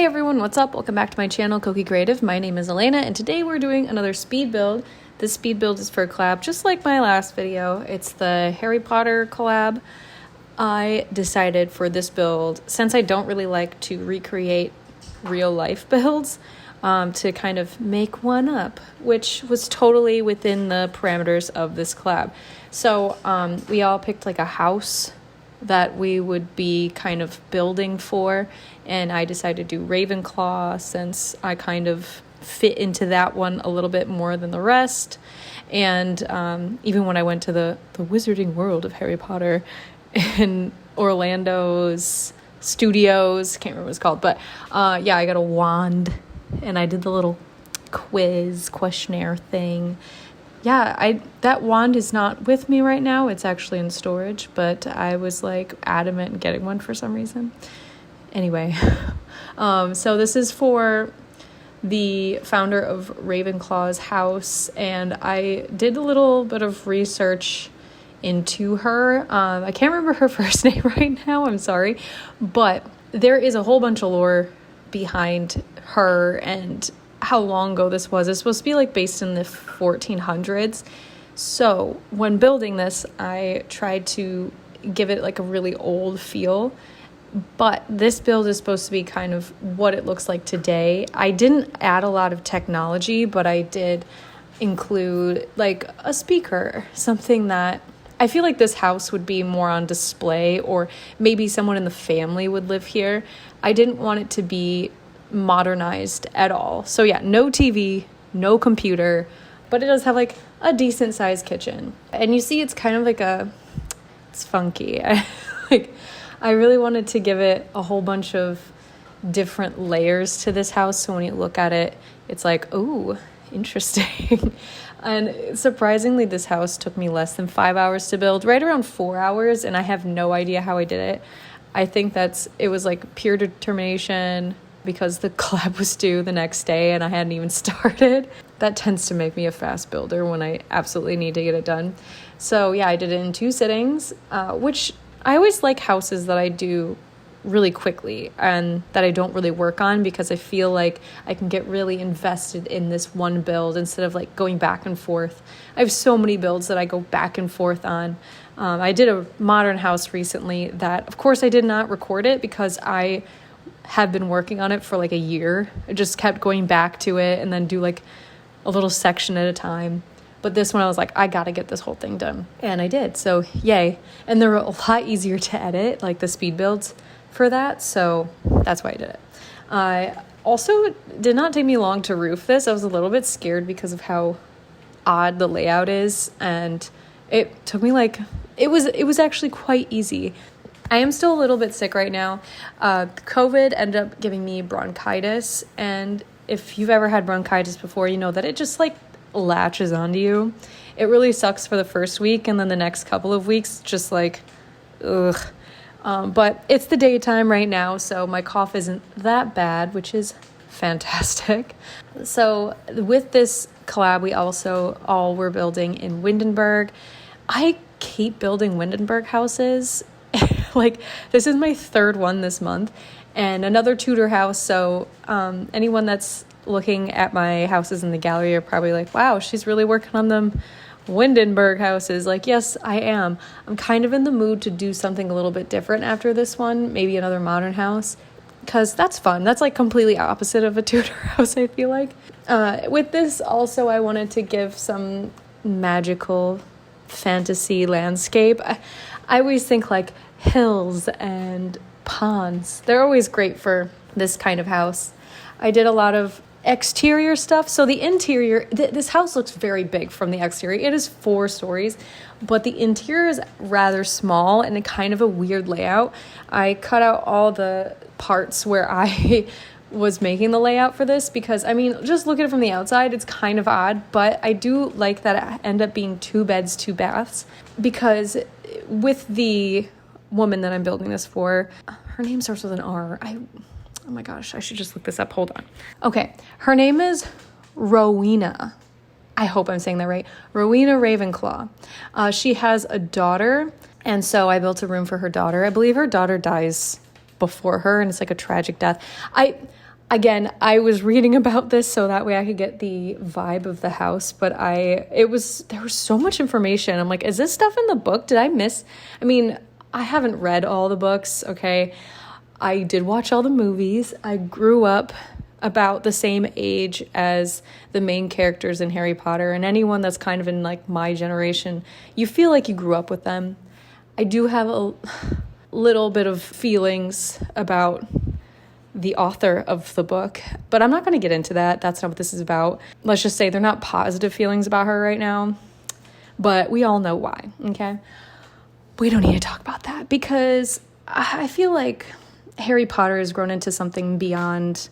Hey everyone, what's up? Welcome back to my channel, Koki Creative. My name is Elena, and today we're doing another speed build. This speed build is for a collab, just like my last video. It's the Harry Potter collab. I decided for this build, since I don't really like to recreate real life builds, to kind of make one up, which was totally within the parameters of this collab. So we all picked like a house that we would be kind of building for, and I decided to do Ravenclaw since I kind of fit into that one a little bit more than the rest. And even when I went to the Wizarding World of Harry Potter in Orlando's studios, can't remember what it's called, but yeah, I got a wand and I did the little questionnaire thing. Yeah, that wand is not with me right now. It's actually in storage, but I was like adamant in getting one for some reason. Anyway, so this is for the founder of Ravenclaw's house, and I did a little bit of research into her. I can't remember her first name right now, I'm sorry, but there is a whole bunch of lore behind her and how long ago this was. It's supposed to be like based in the 1400s. So when building this, I tried to give it like a really old feel, but this build is supposed to be kind of what it looks like today. I didn't add a lot of technology, but I did include like a speaker, something that I feel like this house would be more on display, or maybe someone in the family would live here. I didn't want it to be modernized at all. So yeah, no TV, no computer, but it does have like a decent sized kitchen. And you see it's kind of like it's funky. I really wanted to give it a whole bunch of different layers to this house, so when you look at it, it's like, ooh, interesting. And surprisingly, this house took me less than 5 hours to build, right around 4 hours, and I have no idea how I did it. I think it was like pure determination, because the collab was due the next day and I hadn't even started. That tends to make me a fast builder when I absolutely need to get it done. So yeah, I did it in 2 sittings, which I always like houses that I do really quickly and that I don't really work on, because I feel like I can get really invested in this one build instead of like going back and forth. I have so many builds that I go back and forth on. I did a modern house recently that, of course, I did not record it because I have been working on it for like a year. I just kept going back to it and then do like a little section at a time. But this one I was like, I gotta get this whole thing done. And I did, so yay. And they're a lot easier to edit, like the speed builds for that, so that's why I did it. Also, did not take me long to roof this. I was a little bit scared because of how odd the layout is, and it took me like, it was actually quite easy. I am still a little bit sick right now. COVID ended up giving me bronchitis, and if you've ever had bronchitis before, you know that it just like latches onto you. It really sucks for the first week, and then the next couple of weeks, just like, ugh. But it's the daytime right now, so my cough isn't that bad, which is fantastic. So with this collab, we also all were building in Windenburg. I keep building Windenburg houses. Like, this is my 3rd one this month, and another Tudor house. So anyone that's looking at my houses in the gallery are probably like, wow, she's really working on them Windenburg houses. Like, yes, I am. I'm kind of in the mood to do something a little bit different after this one, maybe another modern house, because that's fun. That's like completely opposite of a Tudor house, I feel like. With this also, I wanted to give some magical fantasy landscape. I always think like hills and ponds. They're always great for this kind of house. I did a lot of exterior stuff. So the interior, this house looks very big from the exterior. It is 4 stories, but the interior is rather small and a kind of a weird layout. I cut out all the parts where I was making the layout for this, because I mean, just look at it from the outside, it's kind of odd, but I do like that it ended up being 2 beds, 2 baths, because with the woman that I'm building this for, her name starts with an R. Oh my gosh, I should just look this up. Hold on. Okay, her name is Rowena. I hope I'm saying that right. Rowena Ravenclaw. She has a daughter, and so I built a room for her daughter. I believe her daughter dies before her, and it's like a tragic death. Again, I was reading about this so that way I could get the vibe of the house, but there was so much information. I'm like, is this stuff in the book? Did I miss? I mean, I haven't read all the books, okay? I did watch all the movies. I grew up about the same age as the main characters in Harry Potter, and anyone that's kind of in like my generation, you feel like you grew up with them. I do have a little bit of feelings about the author of the book, but I'm not going to get into that. That's not what this is about. Let's just say they're not positive feelings about her right now, but we all know why, okay? We don't need to talk about that because I feel like Harry Potter has grown into something beyond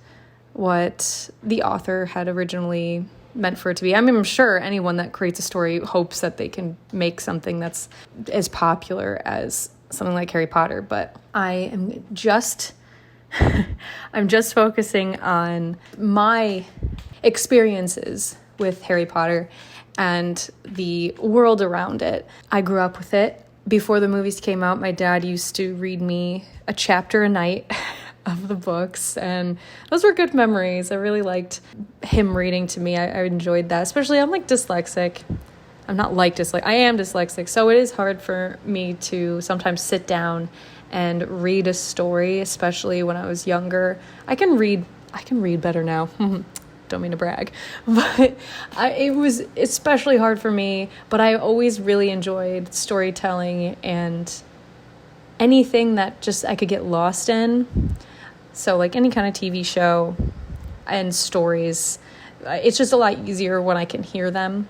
what the author had originally meant for it to be. I mean, I'm sure anyone that creates a story hopes that they can make something that's as popular as something like Harry Potter, but I am just I'm just focusing on my experiences with Harry Potter and the world around it. I grew up with it. Before the movies came out, my dad used to read me a chapter a night of the books, and those were good memories. I really liked him reading to me. I enjoyed that, especially I'm like dyslexic. I'm not like dyslexic. I am dyslexic, so it is hard for me to sometimes sit down and read a story, especially when I was younger. I can read better now. Don't mean to brag, but it was especially hard for me, but I always really enjoyed storytelling and anything that just I could get lost in. So like any kind of TV show and stories, it's just a lot easier when I can hear them.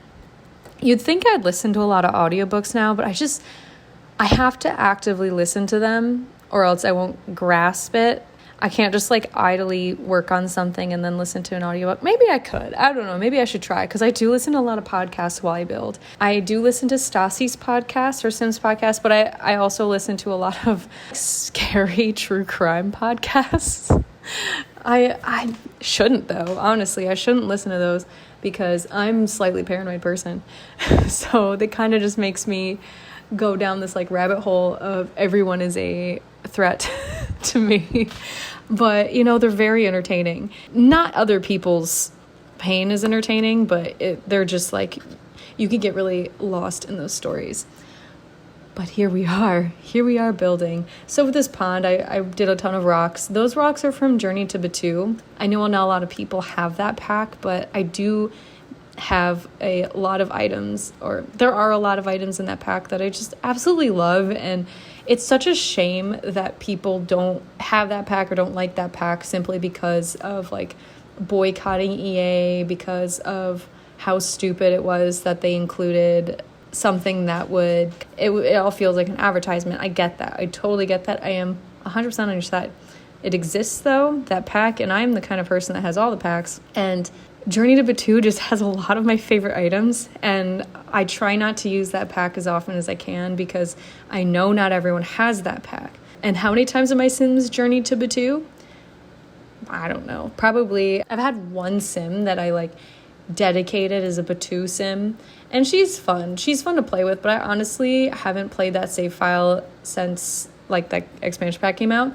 You'd think I'd listen to a lot of audiobooks now, but I have to actively listen to them or else I won't grasp it. I can't just like idly work on something and then listen to an audiobook. Maybe I could. I don't know. Maybe I should try because I do listen to a lot of podcasts while I build. I do listen to Stassi's podcast or Sim's podcast, but I also listen to a lot of scary true crime podcasts. I shouldn't though. Honestly, I shouldn't listen to those because I'm a slightly paranoid person. So that kind of just makes me go down this like rabbit hole of everyone is a threat to me. But, you know, they're very entertaining. Not other people's pain is entertaining, but they're just like, you could get really lost in those stories. But here we are building. So with this pond, I did a ton of rocks. Those rocks are from Journey to Batu. I know not a lot of people have that pack, but I do have a lot of items, or there are a lot of items in that pack that I just absolutely love, and it's such a shame that people don't have that pack or don't like that pack simply because of like boycotting EA, because of how stupid it was that they included something that it all feels like an advertisement. I get that. I totally get that. I am 100% on your side. It exists though, that pack, and I'm the kind of person that has all the packs, and Journey to Batu just has a lot of my favorite items, and I try not to use that pack as often as I can because I know not everyone has that pack. And how many times have my Sims journeyed to Batu? I don't know. Probably. I've had one Sim that I like dedicated as a Batu Sim, and she's fun. She's fun to play with, but I honestly haven't played that save file since like that expansion pack came out.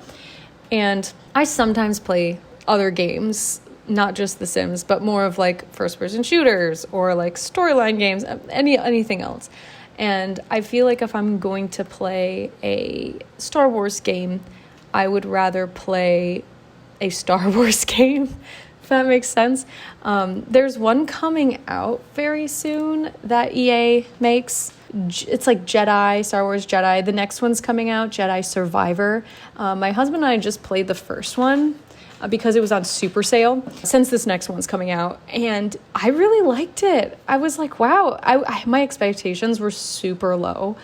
And I sometimes play other games, not just The Sims, but more of like first-person shooters or like storyline games, anything else. And I feel like if I'm going to play a Star Wars game, I would rather play a Star Wars game, if that makes sense. There's one coming out very soon that EA makes. It's like Jedi, Star Wars Jedi. The next one's coming out, Jedi Survivor. My husband and I just played the first one because it was on super sale since this next one's coming out, and I really liked it. I was like, wow, my expectations were super low,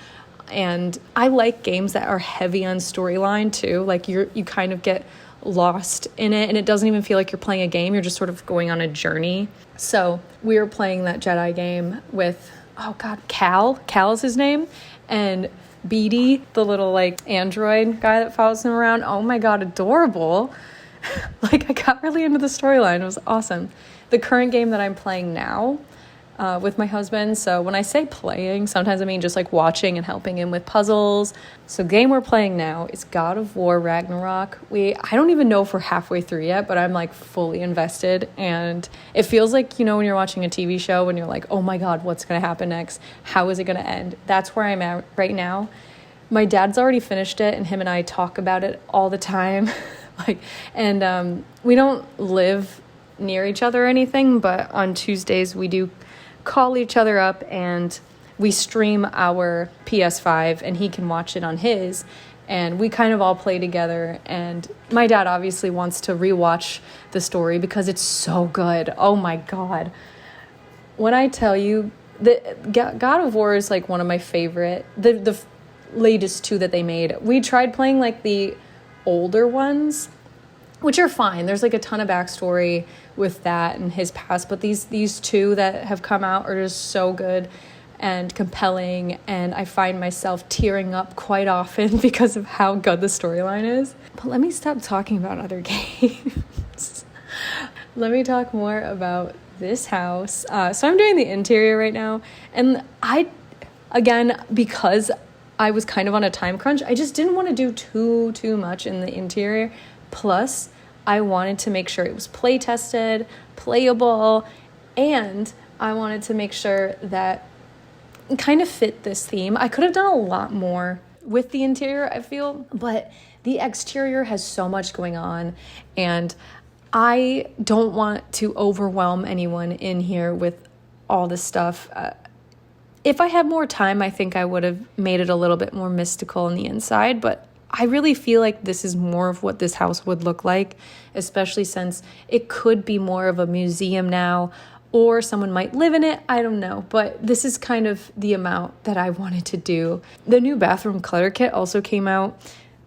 and I like games that are heavy on storyline too. Like you kind of get lost in it, and it doesn't even feel like you're playing a game. You're just sort of going on a journey. So we were playing that Jedi game with, oh god, Cal is his name, and Beatty, the little like android guy that follows him around. Oh my god, adorable. Like I got really into the storyline. It was awesome. The current game that I'm playing now, with my husband. So when I say playing, sometimes I mean just like watching and helping him with puzzles. So game we're playing now is God of War Ragnarok. I don't even know if we're halfway through yet, but I'm like fully invested. And it feels like, you know, when you're watching a TV show and you're like, oh my God, what's going to happen next? How is it going to end? That's where I'm at right now. My dad's already finished it, and him and I talk about it all the time. We don't live near each other or anything, but on Tuesdays we do call each other up and we stream our PS5 and he can watch it on his, and we kind of all play together. And my dad obviously wants to rewatch the story because it's so good. Oh my God. When I tell you that God of War is like one of my favorite, the latest two that they made. We tried playing like the older ones, which are fine. There's like a ton of backstory with that and his past, but these two that have come out are just so good and compelling, and I find myself tearing up quite often because of how good the storyline is. But let me stop talking about other games. Let me talk more about this house. So I'm doing the interior right now, and because I was kind of on a time crunch, I just didn't want to do too much in the interior. Plus, I wanted to make sure it was play tested, playable, and I wanted to make sure that it kind of fit this theme. I could have done a lot more with the interior, I feel, but the exterior has so much going on, and I don't want to overwhelm anyone in here with all this stuff. If I had more time, I think I would have made it a little bit more mystical on the inside, but I really feel like this is more of what this house would look like, especially since it could be more of a museum now, or someone might live in it. I don't know, but this is kind of the amount that I wanted to do. The new bathroom clutter kit also came out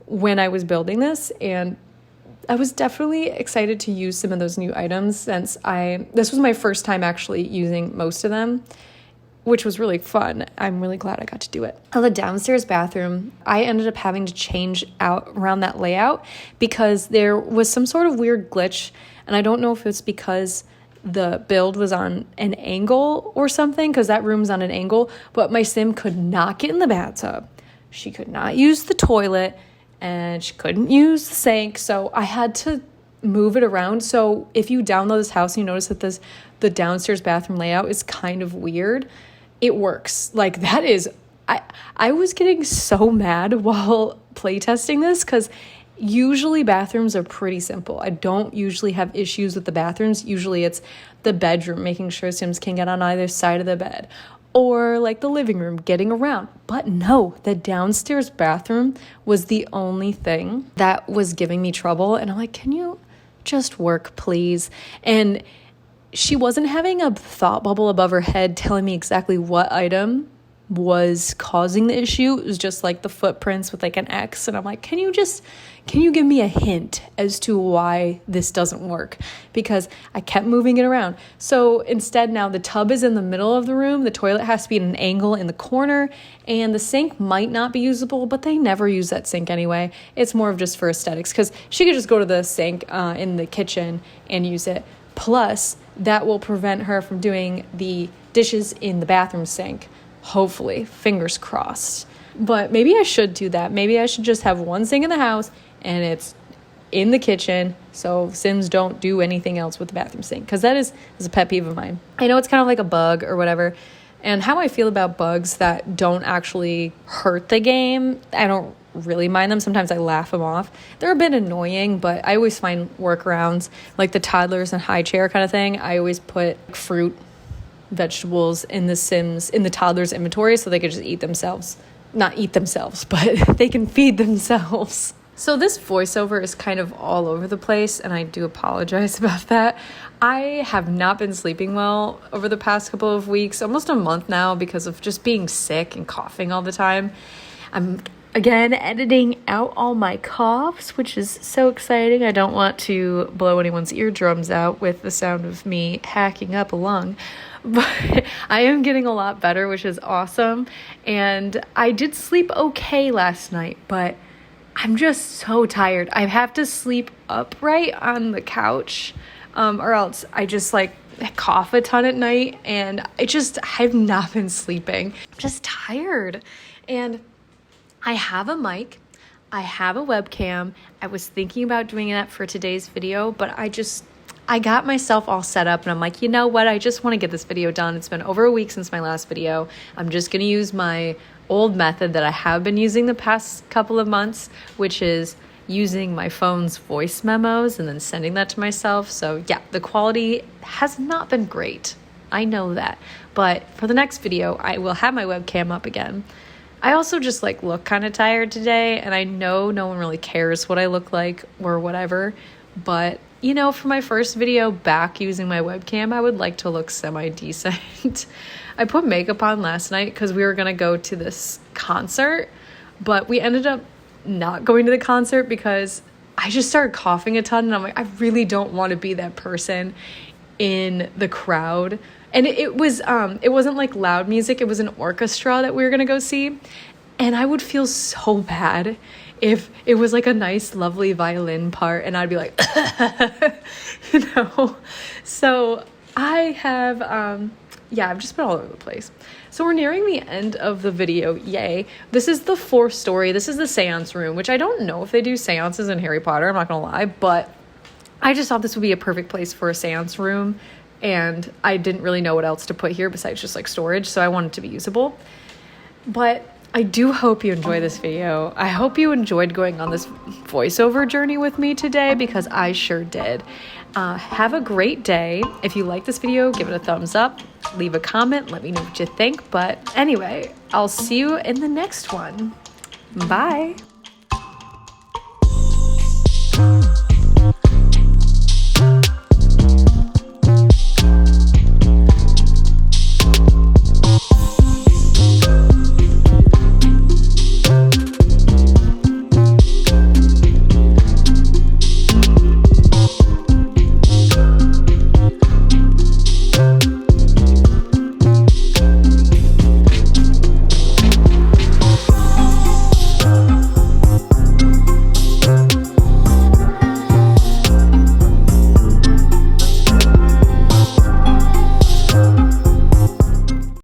when I was building this, and I was definitely excited to use some of those new items since this was my first time actually using most of them, which was really fun. I'm really glad I got to do it. On the downstairs bathroom, I ended up having to change out around that layout because there was some sort of weird glitch, and I don't know if it's because the build was on an angle or something, because that room's on an angle, but my sim could not get in the bathtub. She could not use the toilet, and she couldn't use the sink, so I had to move it around. So if you download this house and you notice that the downstairs bathroom layout is kind of weird, it works. Like, that is, I was getting so mad while playtesting this because usually bathrooms are pretty simple. I don't usually have issues with the bathrooms. Usually it's the bedroom, making sure Sims can get on either side of the bed, or like the living room, getting around. But no, the downstairs bathroom was the only thing that was giving me trouble. And I'm like, can you just work, please? And she wasn't having a thought bubble above her head telling me exactly what item was causing the issue. It was just like the footprints with like an X, and I'm like, can you give me a hint as to why this doesn't work? Because I kept moving it around. So instead, now the tub is in the middle of the room, the toilet has to be at an angle in the corner, and the sink might not be usable, but they never use that sink anyway. It's more of just for aesthetics, because she could just go to the sink in the kitchen and use it. Plus, that will prevent her from doing the dishes in the bathroom sink. Hopefully, fingers crossed. But maybe I should do that. Maybe I should just have one sink in the house and it's in the kitchen, so Sims don't do anything else with the bathroom sink, because that is a pet peeve of mine. I know it's kind of like a bug or whatever, and how I feel about bugs that don't actually hurt the game, I don't really mind them. Sometimes I laugh them off. They're a bit annoying, but I always find workarounds, like the toddlers and high chair kind of thing. I always put fruit, vegetables in the toddler's inventory so they could just not eat themselves, but they can feed themselves. So this voiceover is kind of all over the place, and I do apologize about that. I have not been sleeping well over the past couple of weeks, almost a month now, because of just being sick and coughing all the time. I'm again editing out all my coughs, which is so exciting. I don't want to blow anyone's eardrums out with the sound of me hacking up a lung. But I am getting a lot better, which is awesome. And I did sleep okay last night, but I'm just so tired. I have to sleep upright on the couch, or else I just like cough a ton at night, and I've not been sleeping. I'm just tired. And I have a mic, I have a webcam. I was thinking about doing that for today's video, but I got myself all set up and I'm like, you know what? I just want to get this video done. It's been over a week since my last video. I'm just going to use my old method that I have been using the past couple of months, which is using my phone's voice memos and then sending that to myself. So yeah, the quality has not been great. I know that. But for the next video, I will have my webcam up again. I also just look kind of tired today, and I know no one really cares what I look like or whatever, but for my first video back using my webcam, I would like to look semi-decent. I put makeup on last night because we were going to go to this concert, but we ended up not going to the concert because I just started coughing a ton, and I'm like, I really don't want to be that person in the crowd. And it wasn't like loud music, it was an orchestra that we were gonna go see, and I would feel so bad if it was like a nice lovely violin part and I'd be like so I have I've just been all over the place. So we're nearing the end of the video. Yay. This is the fourth story. This is the seance room, which I don't know if they do seances in Harry Potter, I'm not gonna lie, but I just thought this would be a perfect place for a seance room, and I didn't really know what else to put here besides just storage, so I wanted it to be usable. But I do hope you enjoy this video. I hope you enjoyed going on this voiceover journey with me today, because I sure did. Have a great day. If you like this video, give it a thumbs up, leave a comment, let me know what you think. But anyway, I'll see you in the next one. Bye.